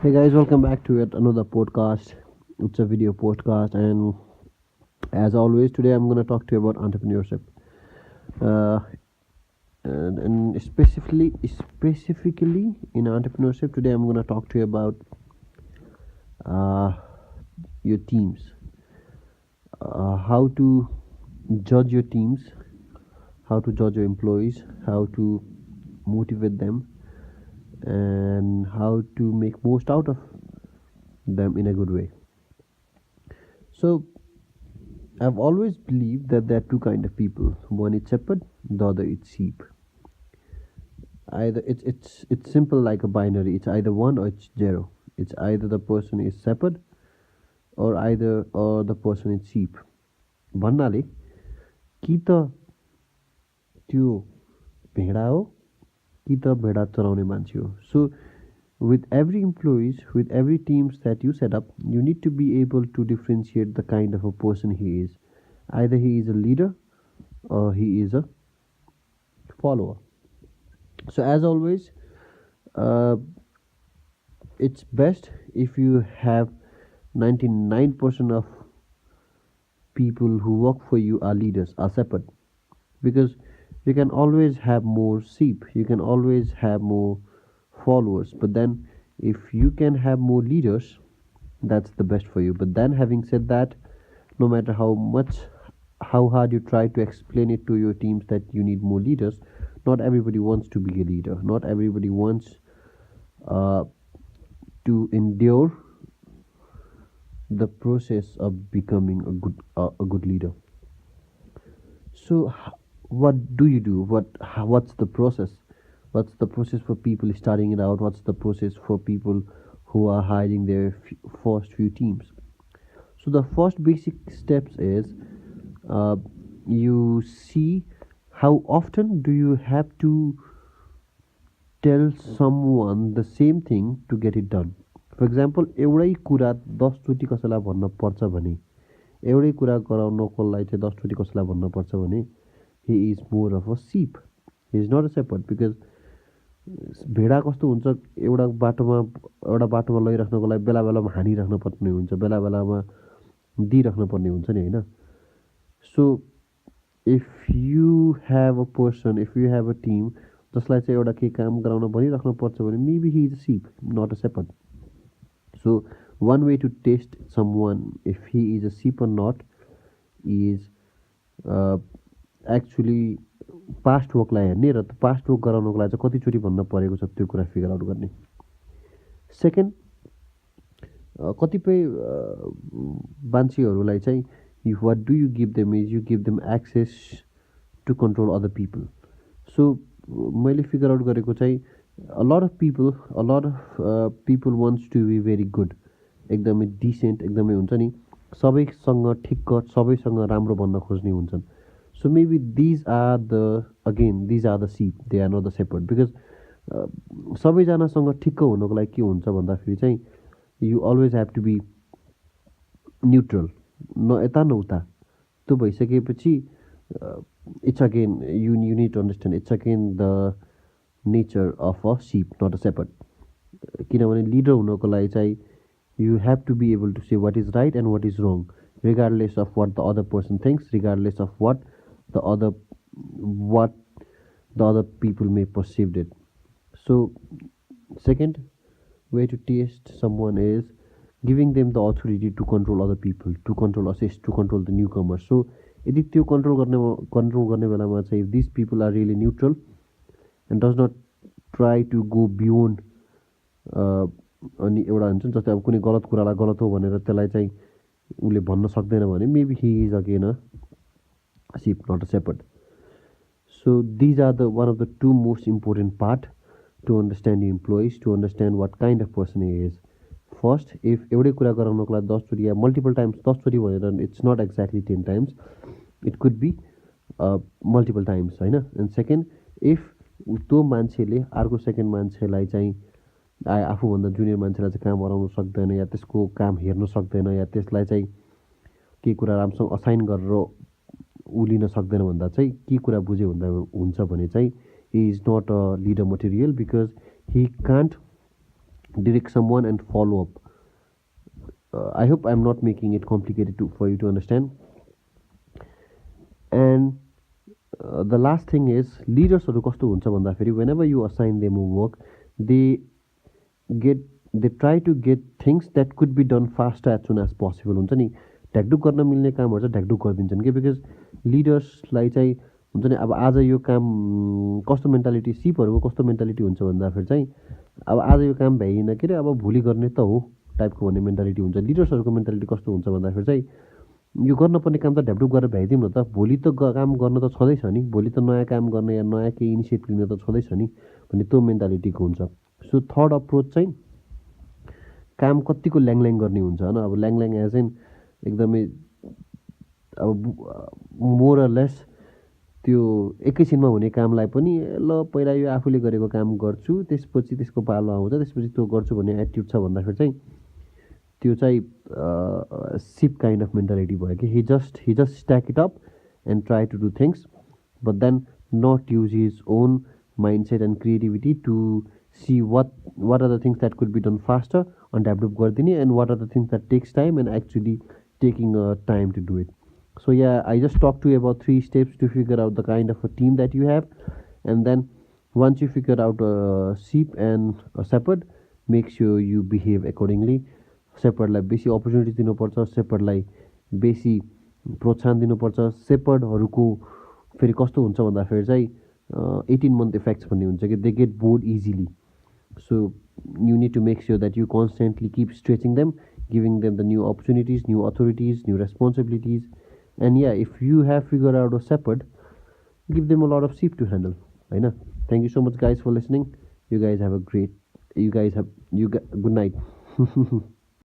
Hey guys, welcome back to yet another podcast. It's a video podcast, and as always, today I'm going to talk to you about entrepreneurship. Uh, and specifically in entrepreneurship, today I'm going to talk to you about uh, your teams, how to judge your teams, how to judge your employees, how to motivate them, and how to make most out of them in a good way. So I've always believed that there are two kind of people. One is shepherd, the other is sheep. Either it's simple like a binary. It's either one or it's zero. It's either the person is shepherd or the person is sheep. भन्नाले कि त त्यो भेडा हो कि त भेडा चराउने मान्छे हो. So with every employees, with every teams that you set up, you need to be able to differentiate the kind of a person he is. Either he is a leader or he is a follower. So as always, uh, it's best if you have 99% of people who work for you are leaders, are separate, because you can always have more sheep, you can always have more followers, but then if you can have more leaders, that's the best for you. But then having said that, no matter how hard you try to explain it to your teams that you need more leaders, not everybody wants to be a leader, not everybody wants uh, to endure the process of becoming a good leader. So what do you do? What's the process? What's the process for people starting it out? What's the process for people who are hiring their first few teams? So the first basic steps is uh, you see how often do you have to tell someone the same thing to get it done. For example, एउटै कुरा 10 चोटि कसैलाई भन्न पर्छ भने, एउटै कुरा गराउनको लागि चाहिँ 10 चोटि कसैलाई भन्न पर्छ भने, he is more of a sheep. He is not a shepherd, because भेडा कस्तो हुन्छ, एउटा बाटोमा लैराख्नको लागि बेला बेलामा हानिराख्नु पर्ने हुन्छ, बेला बेलामा दिइराख्नु पर्ने हुन्छ नि, हैन? So if you have a person, if you have a team जसलाई चाहिँ एउटा केही काम गराउन भनिराख्नु पर्छ भने, maybe he is a sheep, not a shepherd. So one way to test someone if he is a sheep or not is uh, actually past work लाई हेर्ने र past work गराउनको लागि चाहिँ कतिचोटि भन्न परेको छ त्यो कुरा फिगर आउट गर्ने. सेकेन्ड, कतिपय मान्छेहरूलाई चाहिँ what do you give them is you give them access to control other people. So मैले फिगर आउट गरेको चाहिँ a lot of people wants to be very good, एकदमै डिसेन्ट, एकदमै हुन्छ नि, सबैसँग ठिक्क, सबैसँग राम्रो भन्न खोज्ने हुन्छन्. So maybe these are the sheep, they are not the shepherd, because सबैजनासँग ठिक्क हुनको लागि के हुन्छ भन्दाखेरि चाहिँ you always have to be neutral, न यता न उता. त्यो भइसकेपछि it's again you need to understand, it's again the nature of a sheep, not a shepherd. किनभने लिडर हुनको लागि चाहिँ you have to be able to say what is right and what is wrong, regardless of what the other person thinks, regardless of what the other people may perceive it. So second way to test someone is giving them the authority to control other people, to control, assist, to control the newcomers. So यदि त्यो control गर्ने बेलामा चाहिँ if these people are really neutral and does not try to go beyond अनि एउटा हुन्छ नि, जस्तै अब कुनै गलत कुरालाई गलत हो भनेर त्यसलाई चाहिँ उसले भन्न सक्दैन भने, maybe he is again a sheep, not a shepherd. So these are the one of the two most important part to understand your employees, to understand what kind of person he is. First, if एउटै कुरा गराउनको लागि 10 चोटि या multiple times 10 चोटि भनेर, it's not exactly 10 times, it could be multiple times, हैन? And second, if त्यो मान्छेले अर्को सेकेन्ड मान्छेलाई चाहिँ आफूभन्दा जुनियर मान्छेलाई चाहिँ काम गराउन सक्दैन, या त्यसको काम हेर्न सक्दैन, या त्यसलाई चाहिँ के कुरा राम्रोसँग असाइन गरेर उ लिन सक्दैन भन्दा चाहिँ के कुरा बुझ्यो भन्दा हुन्छ भने चाहिँ he is not a leader material, because he can't direct someone and follow up. I hope I'm not making it complicated for you to understand. And the last thing is leadersहरू कस्तो हुन्छ भन्दाखेरि whenever you assign them work, they get they try to get things that could be done faster as soon as possible. हुन्छ नि ढ्याकढुक गर्न मिल्ने कामहरू चाहिँ ढ्याकढुक गरिदिन्छन् कि बिकज लिडर्सलाई चाहिँ हुन्छ नि अब आज यो काम कस्तो मेन्टालिटी सिपहरूको कस्तो मेन्टालिटी हुन्छ भन्दाखेरि चाहिँ अब आज यो काम भ्याइएन के अरे अब भोलि गर्ने त हो टाइपको भन्ने मेन्टालिटी हुन्छ। लिडर्सहरूको मेन्टालिटी कस्तो हुन्छ भन्दाखेरि चाहिँ यो गर्नुपर्ने काम त ढ्यापढुप गरेर भ्याइदिउँ न त, भोलि त काम गर्न त छँदैछ नि, भोलि त नयाँ काम गर्न या नयाँ केही इनिसिएटिभ लिन त छँदैछ नि भन्ने त्यो मेन्टालिटीको हुन्छ। सो थर्ड अप्रोच चाहिँ काम कतिको ल्याङल्याङ गर्ने हुन्छ होइन। अब ल्याङल्याङ एज एन एकदमै अब मोरलेस त्यो एकैछिनमा हुने कामलाई पनि ल पहिला यो आफूले गरेको काम गर्छु त्यसपछि त्यसको पालो आउँछ त्यसपछि त्यो गर्छु भन्ने एटिट्युड छ भन्दाखेरि चाहिँ त्यो चाहिँ सिप काइन्ड अफ मेन्टालिटी भयो कि he just stack it up and try to do things but then not use his own mindset and creativity to see what are the things that could be done faster on develop gardini and what are the things that takes time and actually taking time to do it. So yeah, I just talked to you about 3 steps to figure out the kind of a team that you have, and then once you figure out a sheep and a shepherd, make sure you behave accordingly. सेपर्डलाई बेसी opportunity दिनुपर्छ, सेपर्डलाई बेसी प्रोत्साहन दिनुपर्छ। सेपर्डहरूको फेरि कस्तो हुन्छ भन्दाखेरि चाहिँ 18 month इफेक्ट्स भन्ने हुन्छ कि they get bored easily. So you need to make sure that you constantly keep stretching them, giving them the new opportunities, new authorities, new responsibilities. And yeah if you have figure out a shepherd, give them a lot of sip to handle होइन। Thank you so much guys for listening. You guys have a great, good night.